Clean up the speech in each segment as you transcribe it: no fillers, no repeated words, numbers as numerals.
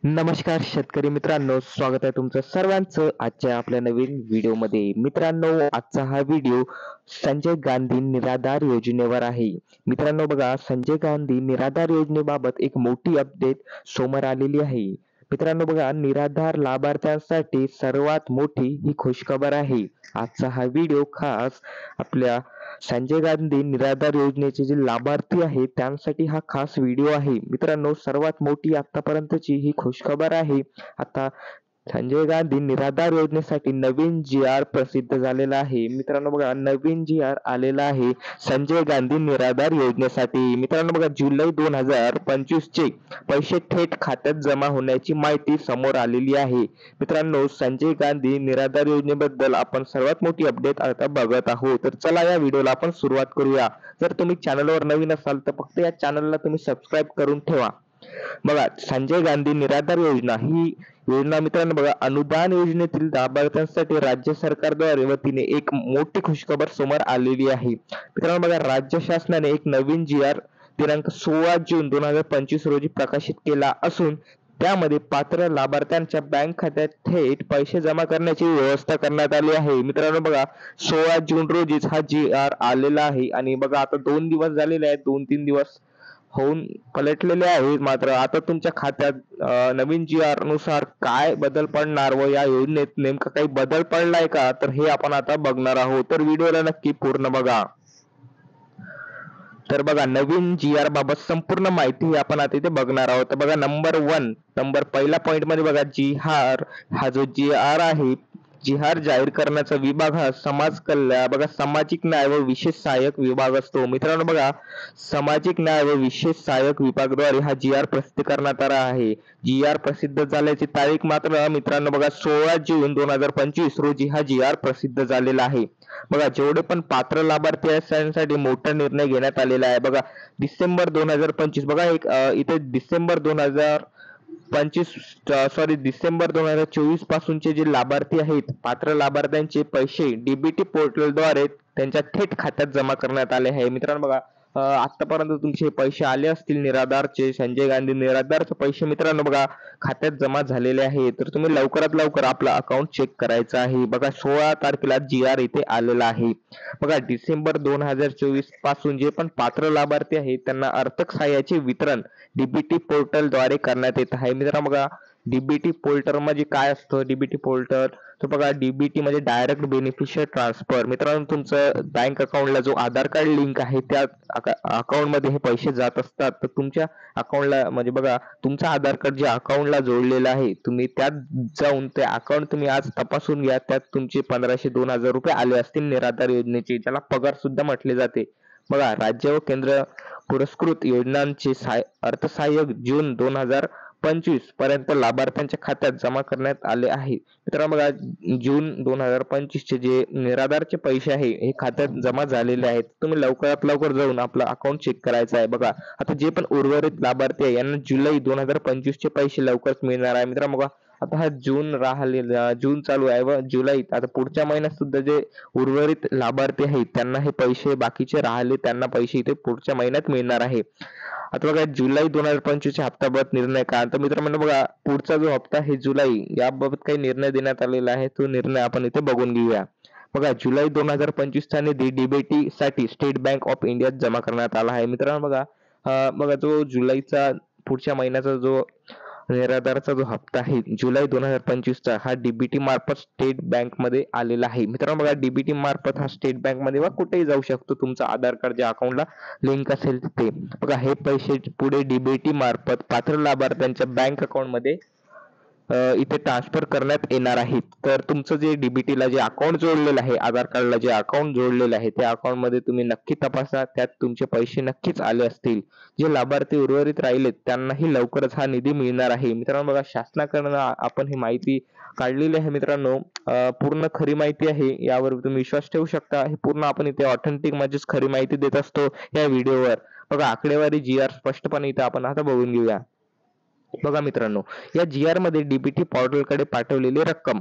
नमस्कार शेतकरी मित्रांनो, स्वागत आहे तुमचं सर्वांचं आजच्या आपल्या नवीन व्हिडिओमध्ये. मित्रांनो, आजचा हा व्हिडिओ संजय गांधी निराधार योजनेवर आहे. मित्रांनो बघा, संजय गांधी निराधार योजनेबाबत एक मोठी अपडेट समोर आलेली आहे. मित्रांनो बघा, निराधार लाभार्थ्यांसाठी सर्वात मोठी ही खुशखबर आहे. आजचा हा व्हिडिओ खास आपल्या संजय गांधी निराधार योजनेचे जे लाभार्थी आहेत त्यांसाठी हा खास व्हिडिओ आहे. मित्रांनो, सर्वात मोठी आतापर्यंतची ही खुशखबर आहे. आता संजय गांधी निराधार योजनेसाठी नवीन जी-आर प्रसिद्ध झालेला आहे. मित्रांनो बघा, नवीन जी-आर आलेला आहे संजय गांधी निराधार योजनेसाठी. मित्रांनो बघा, जुलै 2025 चे पैसे थेट खात्यात जमा होण्याची माहिती समोर आलेली आहे. मित्रांनो, संजय गांधी निराधार योजनेबद्दल आपण सर्वात मोठी अपडेट आता बघत आहोत. तर चला या व्हिडिओला आपण सुरुवात करूया. जर तुम्ही चॅनलवर नवीन असाल तर फक्त या चॅनलला तुम्ही सबस्क्राईब करून ठेवा. बघा, संजय गांधी निराधार योजना ही योजना मित्रांनो बघा, अनुदान योजनेतील लाभार्थ्यांसाठी राज्य सरकारद्वारे वतीने एक मोठी खुशखबर समोर आलेली आहे. मित्रांनो बघा, राज्य शासनाने एक नवीन जी-आर दिनांक 16 जून 2025 रोजी प्रकाशित केला असून त्यामध्ये पात्र लाभार्थ्यांच्या बँक खात्यात थेट पैसे जमा करण्याची व्यवस्था करण्यात आली आहे. मित्रांनो बघा, 16 जून रोजीच हा जी-आर आलेला आहे आणि बघा आता 2 दिवस झालेले आहेत, 2-3 दिवस होऊन पलटलेले आहेत. मात्र आता तुमच्या खात्यात नवीन जी-आर नुसार काय बदल पडणार व या योजनेत नेमका काही बदल पडलाय का, तर हे आपण आता बघणार आहोत. तर व्हिडिओला नक्की पूर्ण बघा. तर बघा, नवीन जी-आर बाबत संपूर्ण माहिती आपण आता इथे बघणार आहोत. तर बघा, पहिला पॉइंट मध्ये बघा, जी-आर हा जो जी-आर आहे, जी-आर जाहीर करण्याचा विभाग हा समाज कल्याण बघा सामाजिक न्याय व विशेष सहाय्यक विभाग असतो. मित्रांनो बघा, सामाजिक न्याय व विशेष सहाय्यक विभागाद्वारे हा जी-आर प्रसिद्ध करण्यात आला आहे. जी-आर प्रसिद्ध झाल्याची तारीख मात्र मित्रांनो बघा 16 जून 2025 रोजी हा जी-आर प्रसिद्ध झालेला आहे. बघा, जेवढे पण पात्र लाभार्थी आहेत त्यांसाठी मोठा निर्णय घेण्यात आलेला आहे. बघा, डिसेंबर 2025 बघा, एक इथे डिसेंबर 2025 डिसेंबर 2024 पासूनचे जे लाभार्थी आहेत, पात्र लाभार्थ्यांचे पैसे डीबीटी पोर्टलद्वारे त्यांच्या थेट खात्यात जमा करण्यात आले आहे. मित्रांनो बघा, आतापर्यंत तुमचे पैसे आले असतील निराधारचे, संजय गांधी निराधारचे पैसे मित्रांनो बघा खात्यात जमा झालेले आहे. तर तुम्ही लवकरात लवकर आपलं अकाउंट चेक करायचं आहे. बघा, 16 तारखेला जी-आर इथे आलेला आहे. बघा, डिसेंबर 2024 पासून जे पण पात्र लाभार्थी आहेत त्यांना आर्थिक सहाय्याचे वितरण डीबीटी पोर्टलद्वारे करण्यात येत आहे. मित्रांनो बघा, डीबीटी पोर्टल म्हणजे काय असतं? डीबीटी पोर्टल तर बघा, डीबीटी म्हणजे डायरेक्ट बेनिफिशियल ट्रान्सफर. मित्रांनो, तुमचं बँक अकाउंटला जो आधार कार्ड लिंक आहे त्या अकाउंट मध्ये हे पैसे जात असतात. तर तुमच्या अकाउंटला म्हणजे बघा, तुमचं आधार कार्ड जे अकाउंटला जोडलेलं आहे, तुम्ही त्यात जाऊन ते अकाउंट तुम्ही आज तपासून घ्या. त्यात तुमचे 1500-2000 रुपये आले असतील निराधार योजनेचे, ज्याला पगार सुद्धा म्हटले जाते. बघा, राज्य व केंद्र पुरस्कृत योजनांचे अर्थसहाय्य जून 2025 पर्यंत लाभार्थ्यांच्या खात्यात जमा करण्यात आले आहे. मित्रांनो बघा, जून 2025 चे जे निराधारचे पैसे आहे हे खात्यात जमा झालेले आहेत. तुम्ही लवकरात लवकर जाऊन आपलं अकाउंट चेक करायचं आहे. बघा, आता जे पण उर्वरित लाभार्थी आहे यांना जुलै 2025 चे पैसे लवकरच मिळणार आहे. मित्रांनो बघा, आता हा जून राहिलेला, जून चालू आहे व जुलै, आता पुढच्या महिन्यात सुद्धा जे उर्वरित लाभार्थी आहेत त्यांना हे पैसे बाकीचे राहिले त्यांना पैसे इथे पुढच्या महिन्यात मिळणार आहे. आता बघा, जुलै 2025 च्या हप्त्याबाबत निर्णय काय, तर मित्रांनो बघा, पुढचा जो हप्ता आहे जुलै, याबाबत काही निर्णय देण्यात आलेला आहे. तो निर्णय आपण इथे बघून घेऊया. बघा, जुलै 2025 चा निधी डीबीटी साठी स्टेट बँक ऑफ इंडियात जमा करण्यात आला आहे. मित्रांनो बघा, बघा, जो जुलैचा पुढच्या महिन्याचा जो निराधारचा जो हप्ता आहे जुलै 2025 चा, हा डीबीटी मार्फत स्टेट बँक मध्ये आलेला आहे. मित्रांनो बघा, डीबीटी मार्फत हा स्टेट बँक मध्ये वा कुठेही जाऊ शकतो, तुमचा आधार कार्ड ज्या अकाउंटला लिंक असेल तिथे. बघा, हे पैसे पुढे डीबीटी मार्फत पात्र लाभार्थ्यांच्या बँक अकाउंट मध्ये इथे ट्रान्सफर करण्यात येणार आहेत. तर तुमचं जे डीबीटीला जे अकाउंट जोडलेलं आहे, आधार कार्डला जे अकाउंट जोडलेलं आहे त्या अकाउंट मध्ये तुम्ही नक्की तपासा, त्यात तुमचे पैसे नक्कीच आले असतील. जे लाभार्थी उर्वरित राहिलेत त्यांनाही लवकरच हा निधी मिळणार आहे. मित्रांनो बघा, शासनाकडून आपण ही माहिती काढलेली आहे. मित्रांनो, पूर्ण खरी माहिती आहे, यावर तुम्ही विश्वास ठेवू शकता. हे पूर्ण आपण इथे ऑथेंटिक म्हणजेच खरी माहिती देत असतो या व्हिडिओवर. बघा, आकडेवारी जी-आर स्पष्टपणे इथे आपण आता बघून घेऊया. बघा मित्रांनो, या जी-आर मध्ये डीबीटी पोर्टलकडे पाठवलेली रक्कम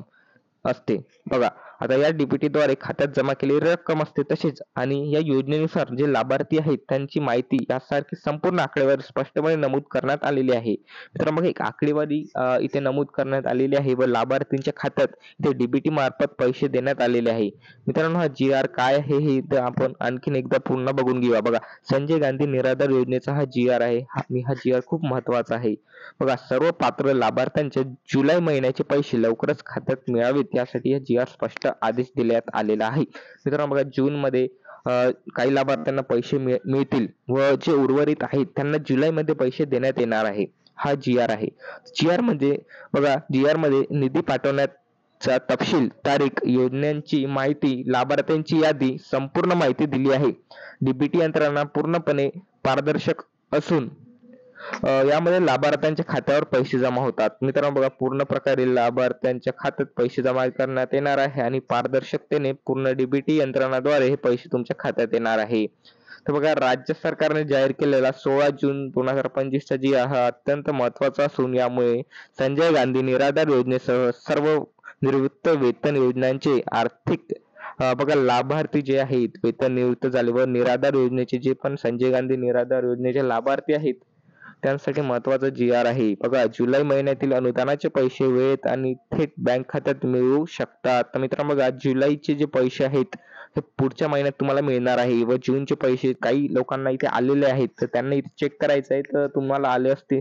असते. बघा, आता या DBT द्वारे खात्यात जमा केलेली रक्कम असते तसेच आणि या योजनेनुसार जे लाभार्थी आहेत त्यांची माहिती यासारखी संपूर्ण आकडेवारी स्पष्टपणे नमूद करण्यात आलेली आहे. मित्रांनो, मग एक आकडेवारी इथे नमूद करण्यात आलेली आहे व लाभार्थींच्या खात्यात इथे DBT मार्फत पैसे देण्यात आलेले आहे. मित्रांनो, हा GR काय आहे हे इथे आपण आणखीन एकदा पुन्हा बघून घेऊया. बघा, संजय गांधी निराधार योजनेचा हा GR आहे. हा GR खूप महत्त्वाचा आहे. बघा, सर्व पात्र लाभार्थ्यांचे जुलै महिन्याचे पैसे लवकरच खात्यात मिळावेत यासाठी हा GR स्पष्ट आदेश देण्यात आलेला आहे. मित्रांनो, बघा, जूनमध्ये काही लाभार्थ्यांना पैसे मिळतील व जे उर्वरित आहेत त्यांना जुलैमध्ये पैसे देण्यात येणार आहे. हा GR आहे. GR म्हणजे बघा, GR मध्ये निधी पाठवण्याचा तपशील, तारीख, योजनांची माहिती, लाभार्थ्यांची यादी, संपूर्ण माहिती दिली आहे. DBT यंत्रणा पूर्णपणे पारदर्शक असून यामध्ये लाभार्थ्यांच्या खात्यावर पैसे जमा होतात. मित्रांनो, बघा, पूर्ण प्रकारे लाभार्थ्यांच्या खात्यात पैसे जमा करण्यात येणार आहे आणि पारदर्शकतेने पूर्ण DBT यंत्रणाद्वारे हे पैसे तुमच्या खात्यात येणार आहे. तर बघा, राज्य सरकारने जाहीर केलेला 16 जून 2025 चा GR हा अत्यंत महत्त्वाचा असून यामुळे संजय गांधी निराधार योजनेसह सर्व निवृत्त वेतन योजनांचे आर्थिक बघा, लाभार्थी जे आहेत वेतन निवृत्त झाले व निराधार योजनेचे जे पण संजय गांधी निराधार योजनेचे लाभार्थी आहेत त्यांसाठी महत्त्वाचा GR आहे. बघा, जुलै महिन्यातील अनुदानाचे पैसे वेळेत आणि थेट बँक खात्यात मिळू शकतात. तर मित्रांनो, बघा, जुलैचे जे पैसे आहेत हे पुढच्या महिन्यात तुम्हाला मिळणार आहे व जूनचे पैसे काही लोकांना इथे आलेले आहेत तर त्यांना इथे चेक करायचं आहे. तर तुम्हाला आले असतील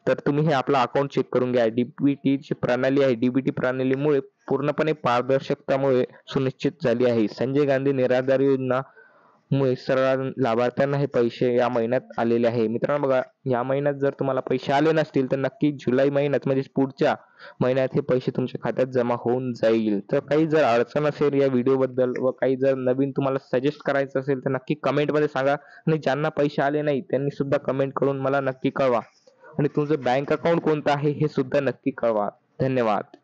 तर तुम्ही हे आपलं अकाउंट चेक करून घ्या. DBT ची प्रणाली आहे, DBT प्रणालीमुळे पूर्णपणे पारदर्शकतामुळे सुनिश्चित झाली आहे. संजय गांधी निराधार योजना मुळे सर्व लाभार्थ्यांना हे पैसे या महिन्यात आलेले आहे. मित्रांनो, बघा, या महिन्यात जर तुम्हाला पैसे आले नसतील तर नक्की जुलै महिन्यात म्हणजे पुढच्या महिन्यात हे पैसे तुमच्या खात्यात जमा होऊन जाईल. तर काही जर अडचण असेल या व्हिडिओ बद्दल व काही जर नवीन तुम्हाला सजेस्ट करायचं असेल तर नक्की कमेंट मध्ये सांगा आणि ज्यांना पैसे आले नाही त्यांनी सुद्धा कमेंट करून मला नक्की कळवा आणि तुमचं बँक अकाउंट कोणतं आहे हे सुद्धा नक्की कळवा. धन्यवाद.